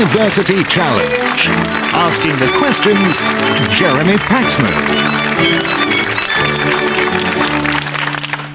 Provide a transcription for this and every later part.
University Challenge. Asking the questions, Jeremy Paxman.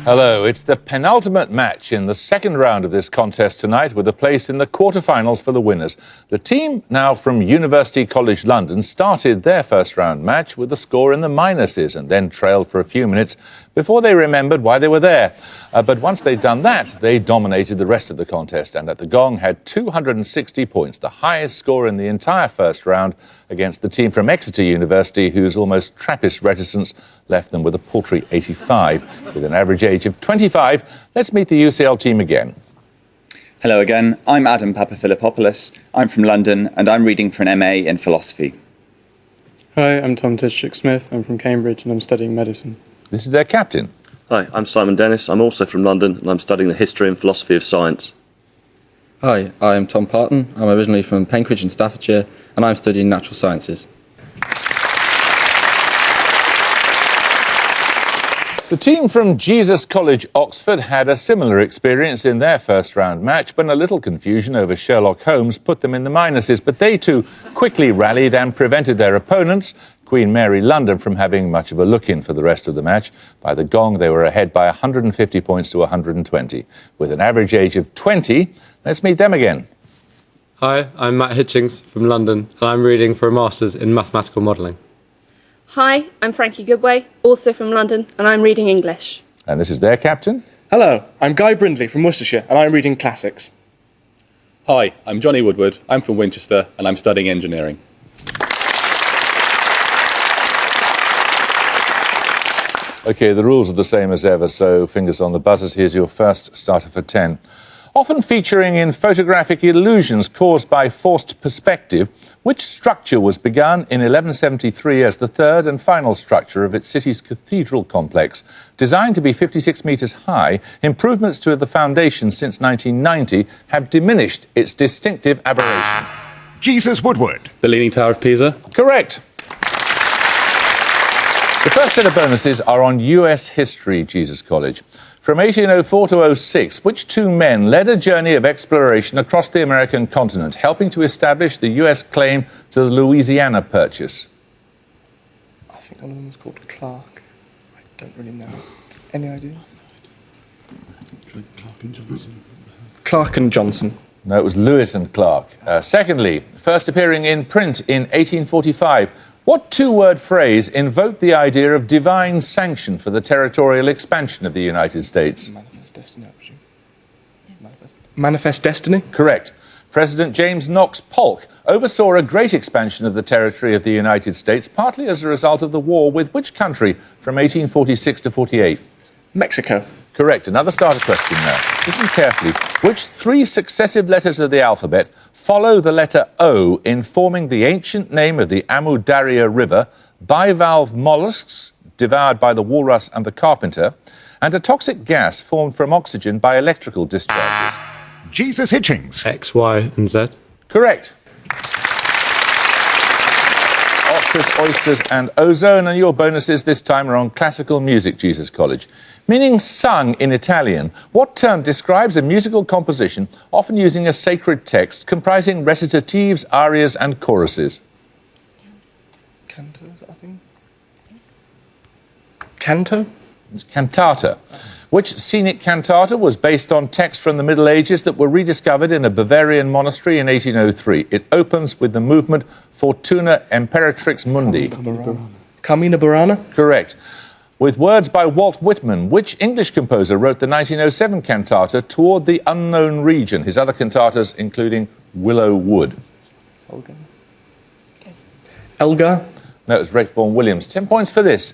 Hello, it's the penultimate match in the second round of this contest tonight with a place in the quarterfinals for the winners. The team, now from University College London, started their first round match with a score in the minuses and then trailed for a few minutes before they remembered why they were there. But once they'd done that, they dominated the rest of the contest and at the gong had 260 points, the highest score in the entire first round against the team from Exeter University, whose almost Trappist reticence left them with a paltry 85. With an average age of 25, let's meet the UCL team again. Hello again, I'm Adam Papaphilippopoulos. I'm from London and I'm reading for an MA in philosophy. Hi, I'm Tom Tishik-Smith. I'm from Cambridge and I'm studying medicine. This is their captain. Hi, I'm Simon Dennis. I'm also from London and I'm studying the history and philosophy of science. Hi, I'm Tom Parton. I'm originally from Penkridge in Staffordshire and I'm studying natural sciences. The team from Jesus College, Oxford, had a similar experience in their first round match, but a little confusion over Sherlock Holmes put them in the minuses. But they too quickly rallied and prevented their opponents, Queen Mary London, from having much of a look-in for the rest of the match. By the gong, they were ahead by 150 points to 120. With an average age of 20, let's meet them again. Hi, I'm Matt Hitchings from London and I'm reading for a Masters in Mathematical Modelling. Hi, I'm Frankie Goodway, also from London, and I'm reading English. And this is their captain. Hello, I'm Guy Brindley from Worcestershire, and I'm reading classics. Hi, I'm Johnny Woodward. I'm from Winchester, and I'm studying engineering. OK, the rules are the same as ever, so fingers on the buzzers. Here's your first starter for 10. Often featuring in photographic illusions caused by forced perspective, which structure was begun in 1173 as the third and final structure of its city's cathedral complex? Designed to be 56 metres high, improvements to the foundation since 1990 have diminished its distinctive aberration. Jesus Woodward. The Leaning Tower of Pisa? Correct. The first set of bonuses are on US history, Jesus College. From 1804 to 06, which two men led a journey of exploration across the American continent, helping to establish the US claim to the Louisiana Purchase? I think one of them was called Clark. I don't really know. Any idea? Clark and Johnson. Clark and Johnson. No, it was Lewis and Clark. Secondly, first appearing in print in 1845, what two-word phrase invoked the idea of divine sanction for the territorial expansion of the United States? Manifest Destiny, I presume. Manifest Destiny? Correct. President James Knox Polk oversaw a great expansion of the territory of the United States, partly as a result of the war with which country from 1846 to 48? Mexico. Correct. Another starter question now. Listen carefully. Which three successive letters of the alphabet follow the letter O in forming the ancient name of the Amu Darya River, bivalve mollusks devoured by the walrus and the carpenter, and a toxic gas formed from oxygen by electrical discharges? Jesus Hitchings. X, Y and Z. Correct. Oxus, oysters and ozone, and your bonuses this time are on classical music, Jesus College. Meaning sung in Italian, what term describes a musical composition often using a sacred text comprising recitatives, arias and choruses? Cantos, I think. Canto? It's cantata. Which scenic cantata was based on texts from the Middle Ages that were rediscovered in a Bavarian monastery in 1803? It opens with the movement Fortuna Imperatrix Mundi. Carmina Burana? Correct. With words by Walt Whitman, which English composer wrote the 1907 cantata Toward the Unknown Region? His other cantatas including Willow Wood. Elgar? No, it was Ralph Vaughan Williams. 10 points for this.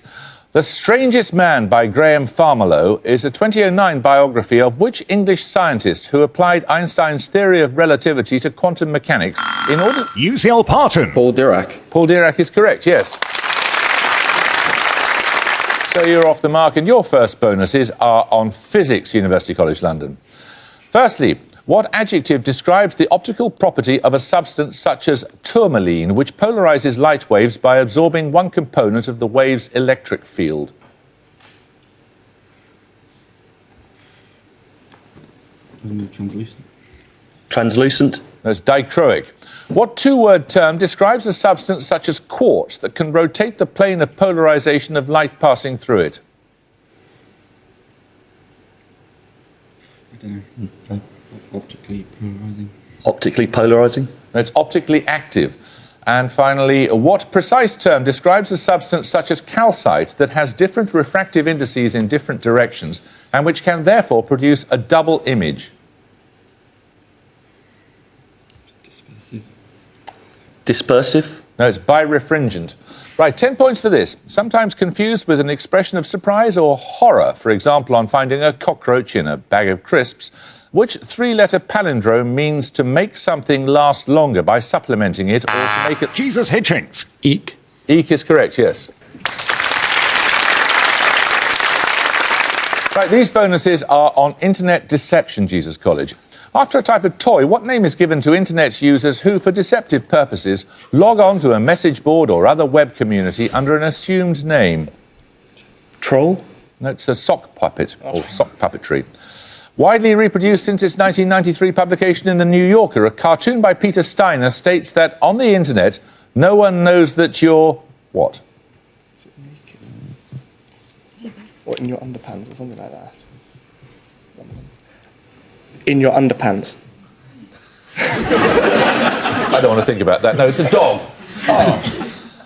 The Strangest Man by Graham Farmelow is a 2009 biography of which English scientist who applied Einstein's theory of relativity to quantum mechanics in order... UCL Parton. Paul Dirac. Paul Dirac is correct, yes. So you're off the mark, and your first bonuses are on physics, University College London. Firstly, what adjective describes the optical property of a substance such as tourmaline, which polarises light waves by absorbing one component of the wave's electric field? Translucent. Translucent? No, it's dichroic. What two-word term describes a substance such as quartz that can rotate the plane of polarization of light passing through it? I don't know. Optically polarizing. Optically polarizing? No, it's optically active. And finally, what precise term describes a substance such as calcite that has different refractive indices in different directions and which can therefore produce a double image? Dispersive. Dispersive? No, it's birefringent. Right, 10 points for this. Sometimes confused with an expression of surprise or horror, for example, on finding a cockroach in a bag of crisps. Which three-letter palindrome means to make something last longer by supplementing it or to make it... Jesus Hitchings. Eek. Eek is correct, yes. Right, these bonuses are on internet deception, Jesus College. After a type of toy, what name is given to internet users who, for deceptive purposes, log on to a message board or other web community under an assumed name? Troll? No, it's a sock puppet, or sock puppetry. Widely reproduced since its 1993 publication in The New Yorker, a cartoon by Peter Steiner states that on the internet, no one knows that you're... what? Is it naked? What, in your underpants or something like that? In your underpants. I don't want to think about that. No, it's a dog.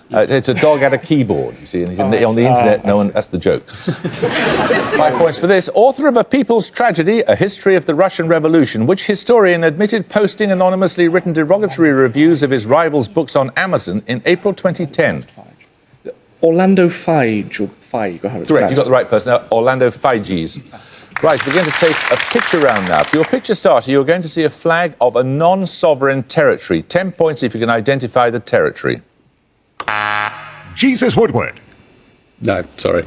It's a dog at a keyboard, you see, and on the internet, no one... That's the joke. 5 points for this. Author of A People's Tragedy, A History of the Russian Revolution, which historian admitted posting anonymously written derogatory reviews of his rival's books on Amazon in April 2010. Orlando Fige, or Feig, or how it's Correct, you got pronounced. the right person. Orlando Figes. Right, begin to take a picture round now. For your picture starter, you're going to see a flag of a non-sovereign territory. 10 points if you can identify the territory. Jesus Woodward. No, sorry.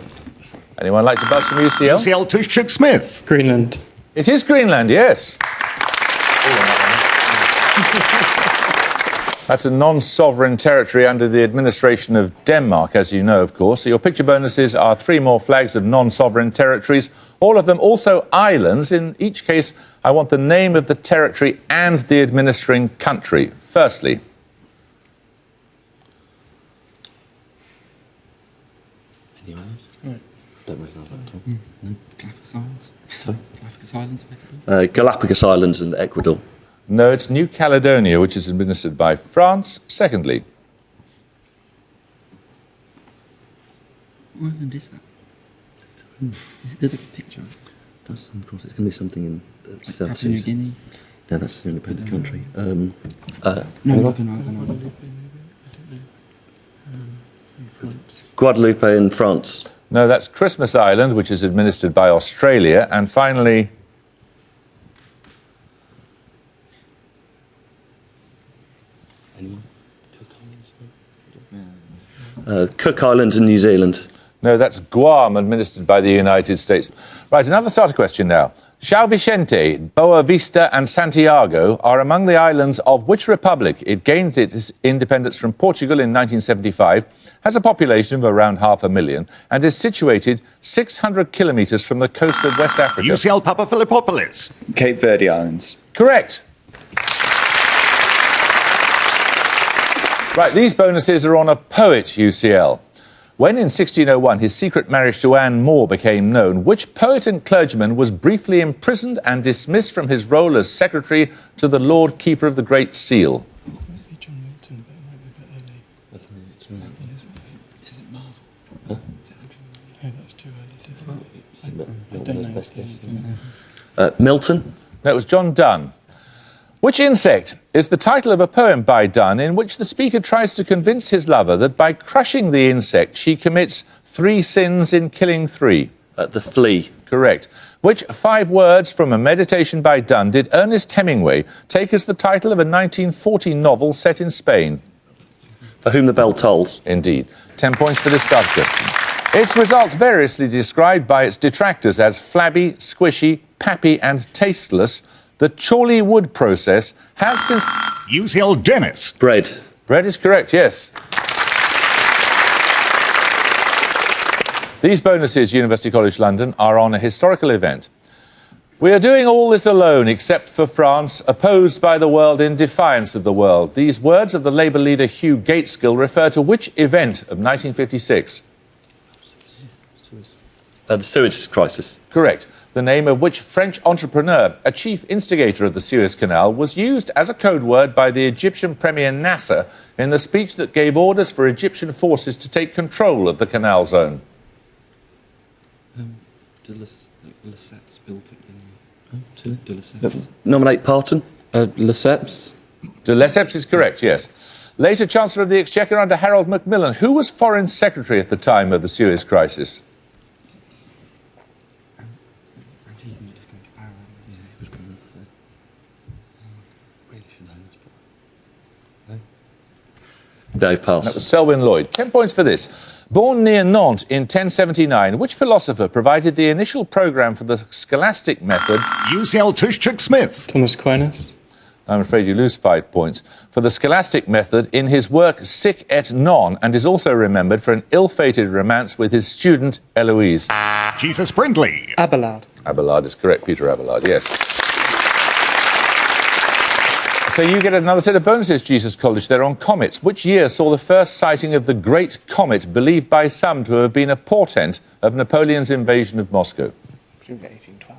Anyone like to buzz from UCL? UCL Tushchik Smith. Greenland. It is Greenland, yes. That's a non-sovereign territory under the administration of Denmark, as you know, of course. So your picture bonuses are 3 more flags of non-sovereign territories, all of them also islands. In each case, I want the name of the territory and the administering country. Firstly, Anyone else? Don't recognise that at all. No? Galapagos Islands? Sorry? Galapagos Islands, effectively? Galapagos Islands and Ecuador. no, it's New Caledonia, which is administered by France. Secondly, What island is that? There's a picture of it. That's, of course, it's going to be something in Like South Papua New Seas. Guinea? No, that's an independent country. No, like an island. France. Guadeloupe in France. no, that's Christmas Island, which is administered by Australia. And finally, Anyone? Cook Islands in New Zealand. no, that's Guam, administered by the United States. Right, another starter question now. São Vicente, Boa Vista and Santiago are among the islands of which republic? It gained its independence from Portugal in 1975, has a population of around 500,000 and is situated 600 kilometres from the coast of West Africa. UCL Papa Philippopolis. Cape Verde Islands. Correct. Right, these bonuses are on a poet, UCL. When in 1601 his secret marriage to Anne More became known, which poet and clergyman was briefly imprisoned and dismissed from his role as secretary to the Lord Keeper of the Great Seal? John Milton, but it might be a bit early. Is it Marvel? Huh? No, that's too early. I don't know. His name. Milton. That was John Donne. Which insect is the title of a poem by Donne in which the speaker tries to convince his lover that by crushing the insect she commits 3 sins in killing 3? The flea. Correct. Which 5 words from a meditation by Donne did Ernest Hemingway take as the title of a 1940 novel set in Spain? For Whom the Bell Tolls. Indeed. 10 points for this start question. Its results variously described by its detractors as flabby, squishy, pappy and tasteless. The Chorley Wood process has since... UCL Dennis. Bread. Bread is correct, yes. These bonuses, University College London, are on a historical event. We are doing all this alone, except for France, opposed by the world in defiance of the world. These words of the Labour leader Hugh Gateskill refer to which event of 1956? The Suez Crisis. Correct. The name of which French entrepreneur, a chief instigator of the Suez Canal, was used as a code word by the Egyptian Premier Nasser in the speech that gave orders for Egyptian forces to take control of the canal zone? De Lesseps built it, didn't he? De Lesseps. Nominate Parton. Lesseps. De Lesseps is correct, yes. Later Chancellor of the Exchequer under Harold Macmillan, who was Foreign Secretary at the time of the Suez Crisis? Dave, pass. That was Selwyn Lloyd. 10 points for this. Born near Nantes in 1079, which philosopher provided the initial programme for the scholastic method? UCL Smith. Thomas Aquinas. I'm afraid you lose 5 points. For the scholastic method in his work Sic et Non, and is also remembered for an ill-fated romance with his student Eloise. Jesus Brindley. Abelard. Abelard is correct, Peter Abelard, yes. So you get another set of bonuses, Jesus College. They're on comets. Which year saw the first sighting of the Great Comet, believed by some to have been a portent of Napoleon's invasion of Moscow? 1812.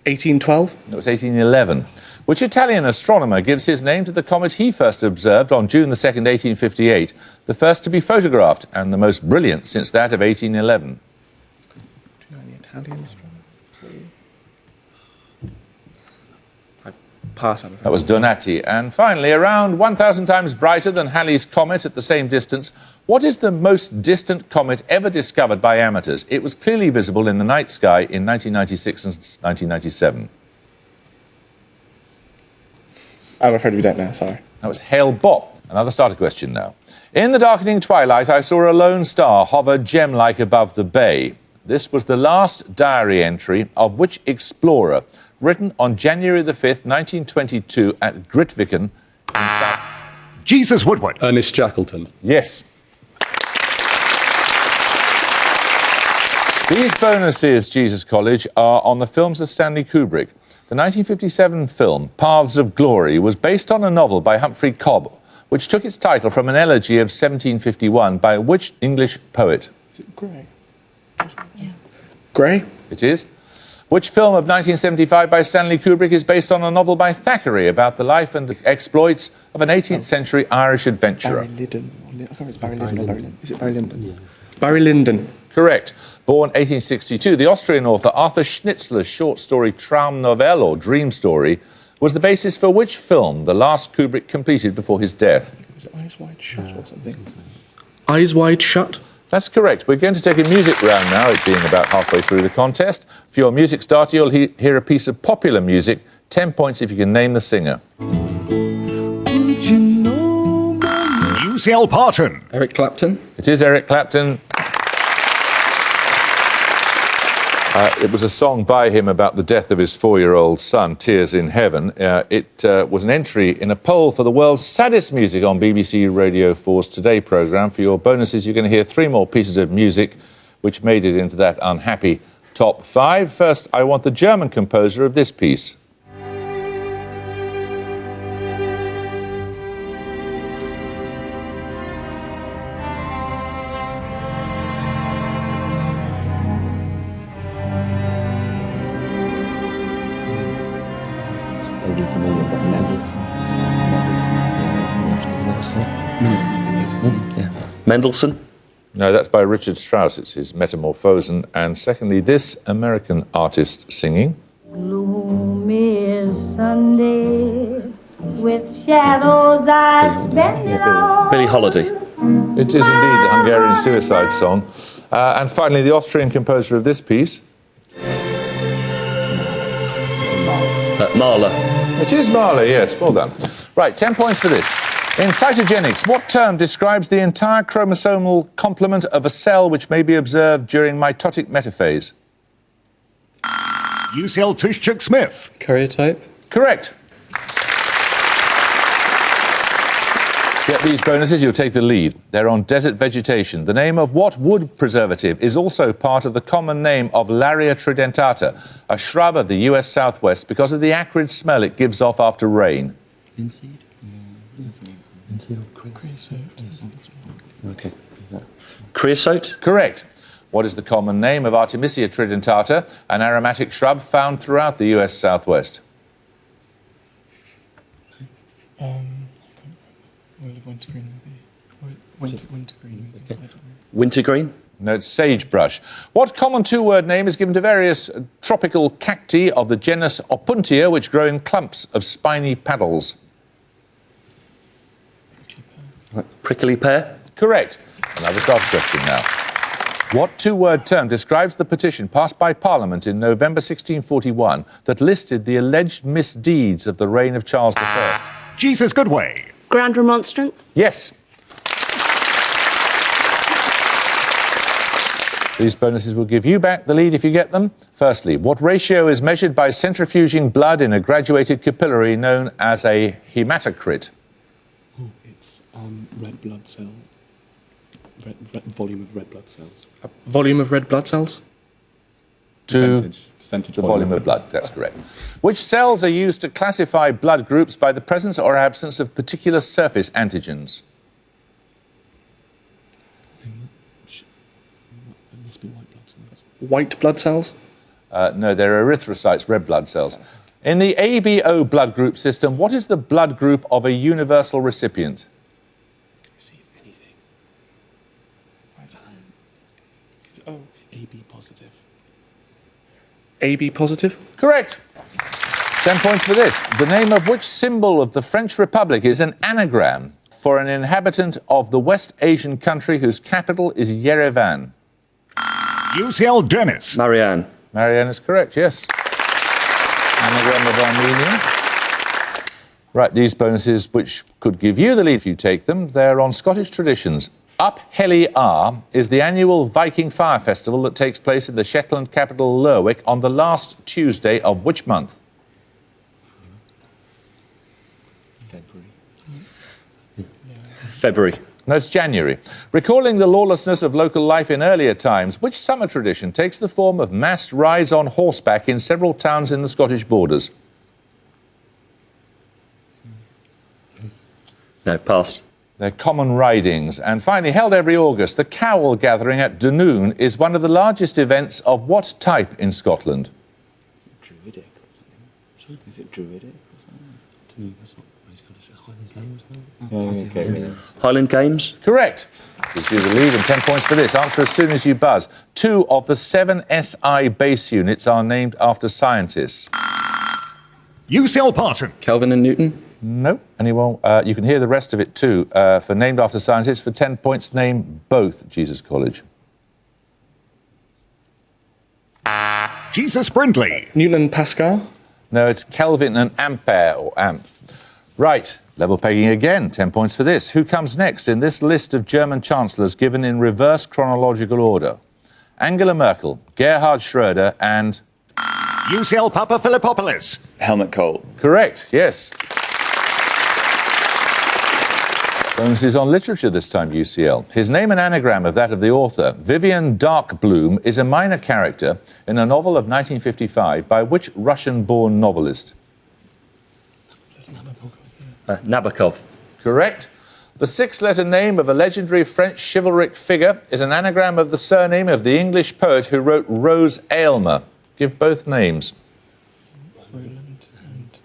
1812? It was 1811. Which Italian astronomer gives his name to the comet he first observed on June the 2nd, 1858, the first to be photographed and the most brilliant since that of 1811? Do you know any Italian astronomers? Pass, I'm afraid. That was Donati. And finally, around 1,000 times brighter than Halley's Comet at the same distance, what is the most distant comet ever discovered by amateurs? It was clearly visible in the night sky in 1996 and 1997. I'm afraid we don't know, sorry. That was Hale-Bopp. Another starter question now. In the darkening twilight, I saw a lone star hover gem-like above the bay. This was the last diary entry of which explorer, written on January the 5th, 1922 at Grytviken in South... Jesus Woodward. Ernest Shackleton. Yes. These bonuses, Jesus College, are on the films of Stanley Kubrick. The 1957 film, Paths of Glory, was based on a novel by Humphrey Cobb, which took its title from an elegy of 1751 by which English poet? Is it Gray? Yeah. Gray? It is. Which film of 1975 by Stanley Kubrick is based on a novel by Thackeray about the life and exploits of an 18th century Irish adventurer? Barry Lyndon. I can't remember if it's Barry Lyndon or Barry Lyndon. Is it Barry Lyndon? Yeah. Barry Lyndon. Correct. Born 1862, the Austrian author Arthur Schnitzler's short story Traumnovelle, or Dream Story, was the basis for which film the last Kubrick completed before his death? Was it Eyes Wide Shut or something? Eyes Wide Shut? That's correct. We're going to take a music round now, it being about halfway through the contest. For your music starter, you'll hear a piece of popular music. 10 points if you can name the singer. UCL Parton. Eric Clapton. It is Eric Clapton. It was a song by him about the death of his 4-year-old son, Tears in Heaven. It was an entry in a poll for the world's saddest music on BBC Radio 4's Today programme. For your bonuses, you're going to hear 3 more pieces of music which made it into that unhappy top 5. First, I want the German composer of this piece. Mendelssohn. No, that's by Richard Strauss. It's his Metamorphosen. And secondly, this American artist singing. Gloomy Sunday, with shadows I spend it all. Billie Holiday. It is indeed the Hungarian suicide song. And finally, the Austrian composer of this piece. Mahler. It is Mahler, yes. Well done. Right, 10 points for this. In cytogenics, what term describes the entire chromosomal complement of a cell which may be observed during mitotic metaphase? UCL Smith. Karyotype. Correct. get these bonuses, you'll take the lead. They're on desert vegetation. The name of what wood preservative is also part of the common name of Laria tridentata, a shrub of the US Southwest because of the acrid smell it gives off after rain? Linseed? Linseed or creosote? Okay. Creosote? Correct. What is the common name of Artemisia tridentata, an aromatic shrub found throughout the US Southwest? Wintergreen would be. Wintergreen. Wintergreen? No, it's sagebrush. What common two-word name is given to various tropical cacti of the genus Opuntia, which grow in clumps of spiny paddles? Prickly pear? Correct. Another start question now. What two-word term describes the petition passed by Parliament in November 1641 that listed the alleged misdeeds of the reign of Charles I? Jesus Goodway. Grand Remonstrance. Yes. These bonuses will give you back the lead if you get them. Firstly, what ratio is measured by centrifuging blood in a graduated capillary known as a hematocrit? Oh, it's red blood cell. Volume of red blood cells. Volume of red blood cells? Percentage The volume of blood, that's correct. Which cells are used to classify blood groups by the presence or absence of particular surface antigens? It must be white blood cells. White blood cells? No, they're erythrocytes, red blood cells. In the ABO blood group system, what is the blood group of a universal recipient? Receive anything. Oh, AB positive. AB positive? Correct. 10 points for this. The name of which symbol of the French Republic is an anagram for an inhabitant of the West Asian country whose capital is Yerevan? UCL Dennis. Marianne? Marianne is correct, yes. Anagram of Armenian. Right, these bonuses, which could give you the lead if you take them, they're on Scottish traditions. Up Helly R is the annual Viking Fire Festival that takes place in the Shetland capital Lerwick on the last Tuesday of which month? February. No, it's January. Recalling the lawlessness of local life in earlier times, which summer tradition takes the form of massed rides on horseback in several towns in the Scottish borders? No, passed. They're common ridings. And finally, held every August, the Cowell Gathering at Dunoon is one of the largest events of what type in Scotland? Druidic or something. Is it druidic or something? To me, that's not very Scottish. Highland Games, Okay. Highland Games? Correct. Gives you the lead and 10 points for this. Answer as soon as you buzz. 2 of the 7 SI base units are named after scientists. UCL Parton. Kelvin and Newton? No. Anyone? You can hear the rest of it too. For named after scientists, for 10 points, name both Jesus College. Jesus Brindley. Newton and Pascal? No, it's Kelvin and Ampere or Amp. Right. Level pegging again. 10 points for this. Who comes next in this list of German chancellors given in reverse chronological order? Angela Merkel, Gerhard Schröder and... UCL Papa Philippopoulos. Helmut Kohl. Correct, yes. Bonuses on literature this time, UCL. His name and anagram of that of the author, Vivian Darkbloom, is a minor character in a novel of 1955 by which Russian-born novelist? Nabokov. Correct. The 6-letter name of a legendary French chivalric figure is an anagram of the surname of the English poet who wrote Rose Aylmer. Give both names. Roland and...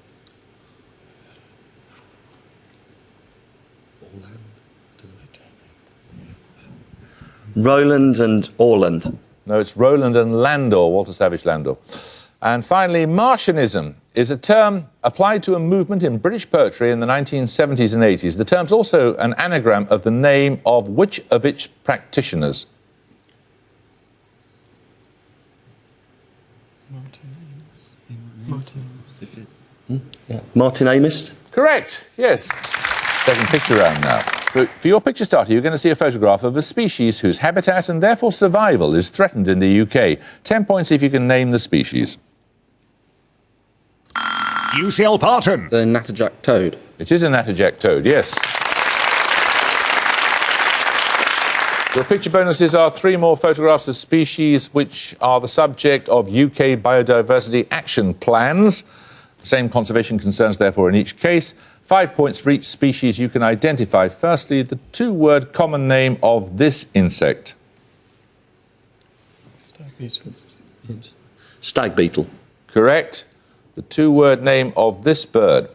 Roland and Orland. No, it's Roland and Landor, Walter Savage Landor. And finally, Martianism is a term applied to a movement in British poetry in the 1970s and 80s. The term's also an anagram of the name of which of its practitioners? Martin Amis. Correct, yes. Second picture round now. For your picture starter, you're going to see a photograph of a species whose habitat and therefore survival is threatened in the UK. 10 points if you can name the species. UCL Parton. The natterjack toad. It is a natterjack toad, yes. Your picture bonuses are 3 more photographs of species which are the subject of UK biodiversity action plans. The same conservation concerns, therefore, in each case. 5 points for each species you can identify. Firstly, the 2-word common name of this insect. Stag beetle. Correct. The 2-word name of this bird.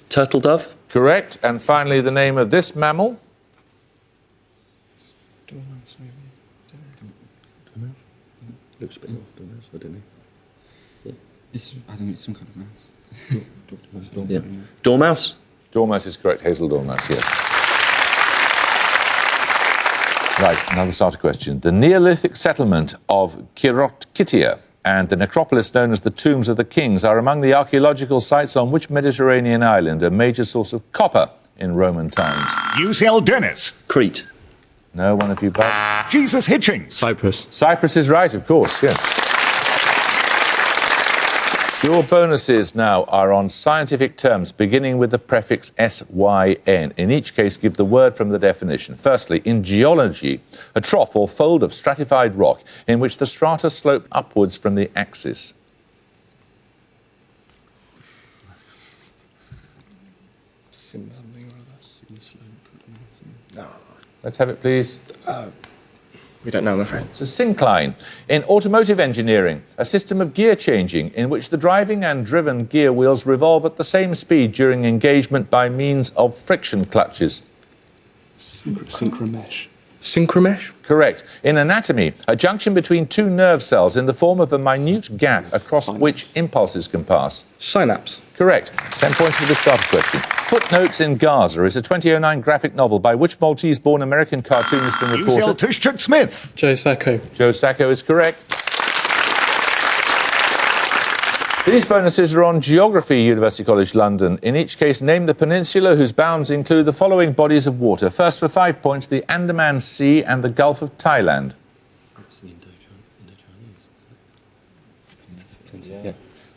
Turtle dove. Correct. And finally, the name of this mammal. Looks a bit off, I don't know. I think it's some kind of mouse. Yeah. Dormouse. Dormouse is correct. Hazel dormouse, yes. Right, another starter question. The Neolithic settlement of Kirotkitia and the necropolis known as the Tombs of the Kings are among the archaeological sites on which Mediterranean island, a major source of copper in Roman times? UCL Dennis. Crete. No, one of you but Jesus Hitchings. Cyprus. Cyprus is right, of course, yes. Your bonuses now are on scientific terms, beginning with the prefix SYN. In each case, give the word from the definition. Firstly, in geology, a trough or fold of stratified rock in which the strata slope upwards from the axis. Something or other. No. Let's have it, please. We don't know, I'm afraid. It's a syncline. In automotive engineering, a system of gear changing in which the driving and driven gear wheels revolve at the same speed during engagement by means of friction clutches. Synchromesh. Synchromesh? Correct. In anatomy, a junction between 2 nerve cells in the form of a minute gap across which impulses can pass. Synapse. Correct. 10 points for the starter question. Footnotes in Gaza is a 2009 graphic novel by which Maltese-born American cartoonist and reporter... UCL Tushchuk Smith. Joe Sacco. Joe Sacco is correct. These bonuses are on Geography, University College London. In each case, name the peninsula whose bounds include the following bodies of water. First, for 5 points, the Andaman Sea and the Gulf of Thailand.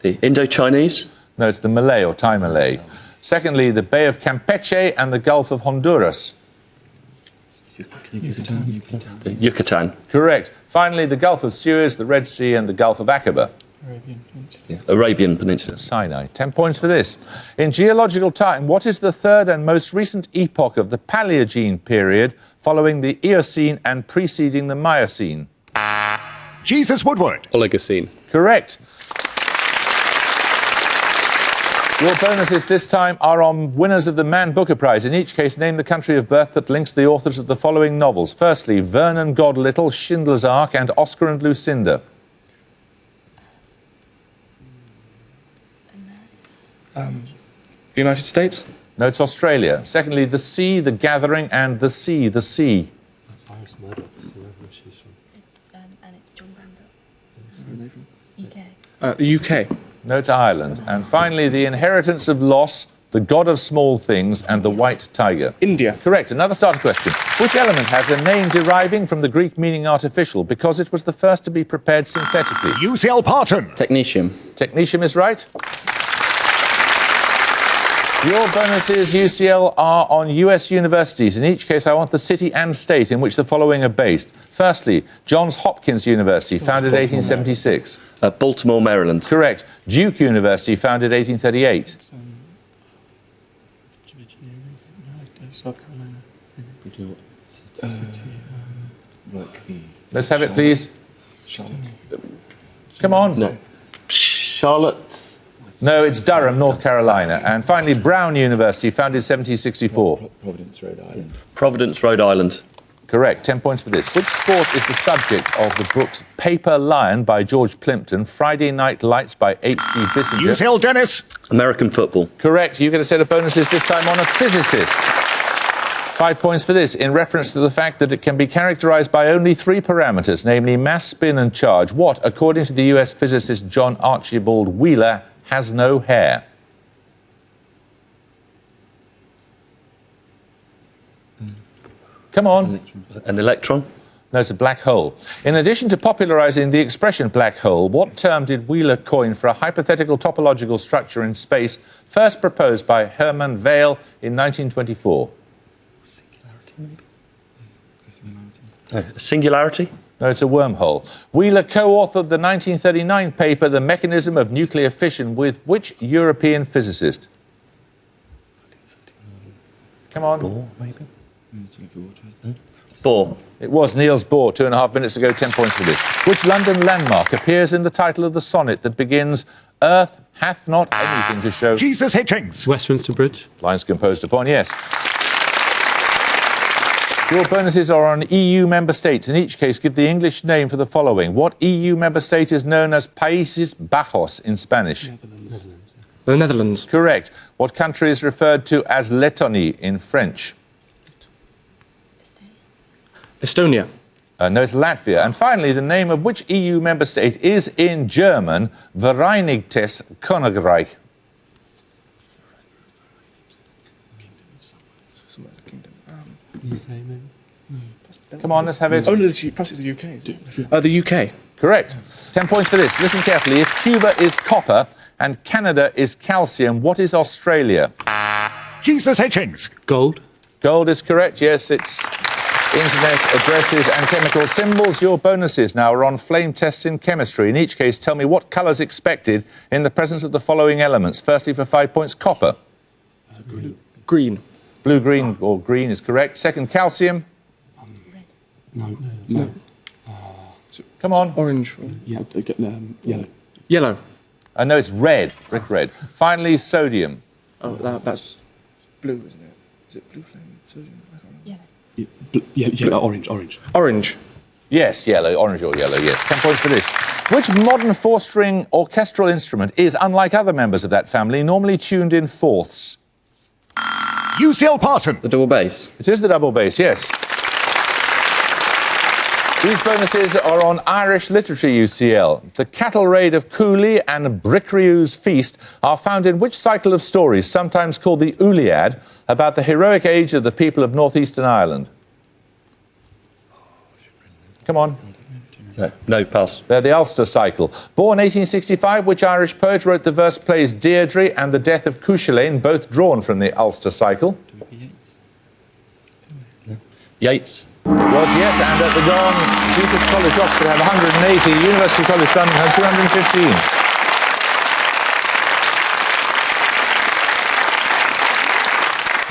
The Indo-Chinese. No, it's the Malay or Thai Malay. Secondly, the Bay of Campeche and the Gulf of Honduras. The Yucatan. Correct. Finally, the Gulf of Suez, the Red Sea and the Gulf of Aqaba. Arabian Peninsula. Sinai. 10 points for this. In geological time, what is the third and most recent epoch of the Paleogene period following the Eocene and preceding the Miocene? Jesus Woodward. Oligocene. Correct. Your bonuses this time are on winners of the Man Booker Prize. In each case, name the country of birth that links the authors of the following novels. Firstly, Vernon Godlittle, Schindler's Ark and Oscar and Lucinda. The United States? No, it's Australia. Secondly, The Sea, The Gathering and The Sea, The Sea. That's Iris Murdoch, whoever she's from. And it's John Granville. UK. The UK. No, it's Ireland. And finally, The Inheritance of Loss, The God of Small Things and The White Tiger. India. Correct. Another starter question. Which element has a name deriving from the Greek meaning artificial because it was the first to be prepared synthetically? UCL Parton. Technetium. Technetium is right. Your bonuses, UCL, are on US universities. In each case, I want the city and state in which the following are based. Firstly, Johns Hopkins University, founded 1876. Baltimore, Maryland. Correct. Duke University, founded 1838. South Carolina. Let's have it, please. Come on. No. Charlotte. No, it's Durham, North Carolina. And finally, Brown University, founded 1764. Providence, Rhode Island. Providence, Rhode Island. Correct. 10 points for this. Which sport is the subject of the books Paper Lion by George Plimpton, Friday Night Lights by H.G. Bissinger? UCL Dennis. American football. Correct. You get a set of bonuses this time on a physicist. 5 points for this, in reference to the fact that it can be characterized by only 3 parameters, namely mass, spin and charge. What, according to the US physicist John Archibald Wheeler, has no hair? Come on. An electron. No, it's a black hole. In addition to popularising the expression black hole, what term did Wheeler coin for a hypothetical topological structure in space first proposed by Hermann Weyl in 1924? Singularity? No, it's a wormhole. Wheeler co-authored the 1939 paper, The Mechanism of Nuclear Fission, with which European physicist? Come on. Bohr, maybe? Bohr. It was Niels Bohr 2.5 minutes ago, 10 points for this. Which London landmark appears in the title of the sonnet that begins, Earth hath not anything to show? Jesus Hitchings. Westminster Bridge. Lines composed upon, yes. Your bonuses are on EU member states. In each case, give the English name for the following. What EU member state is known as Países Bajos in Spanish? The Netherlands. Correct. What country is referred to as Lettonie in French? Estonia. No, it's Latvia. And finally, the name of which EU member state is in German Vereinigtes Königreich? UK, maybe. Come on, let's have it. Oh, no, perhaps it's the UK. The UK. Correct. 10 points for this. Listen carefully. If Cuba is copper and Canada is calcium, what is Australia? Jesus Hitchings. Gold. Gold is correct. Yes, it's internet addresses and chemical symbols. Your bonuses now are on flame tests in chemistry. In each case, tell me what colour is expected in the presence of the following elements. Firstly, for 5 points, copper. Green. Blue, green, or green is correct. Second, calcium. No. Come on. Orange. Yellow. Yellow. I know it's red, brick red. Finally, sodium. Oh, that's blue, isn't it? Is it blue flame? Sodium? I can't remember. Yellow. Orange. Orange. Yes, yellow, orange or yellow, yes. 10 points for this. Which modern four-string orchestral instrument is, unlike other members of that family, normally tuned in fourths? UCL Parton. The double bass. It is the double bass, yes. These bonuses are on Irish literature, UCL. The cattle raid of Cooley and Bricriu's feast are found in which cycle of stories, sometimes called the Uliad, about the heroic age of the people of northeastern Ireland? Come on. No, pass. They're the Ulster cycle. Born 1865, which Irish poet wrote the verse plays Deirdre and The Death of Cuchulainn, both drawn from the Ulster cycle? Yeats. It was, yes, and at the gong, Jesus College, Oxford had 180, University College London had 215.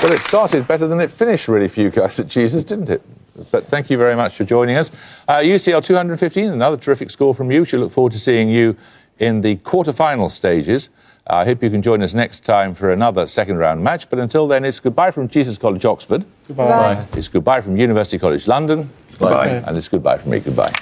Well, it started better than it finished, really, for you guys at Jesus, didn't it? But thank you very much for joining us. UCL 215, another terrific score from you. We look forward to seeing you in the quarter-final stages. I hope you can join us next time for another second-round match. But until then, it's goodbye from Jesus College, Oxford. Goodbye. It's goodbye from University College London. Bye. And it's goodbye from me. Goodbye.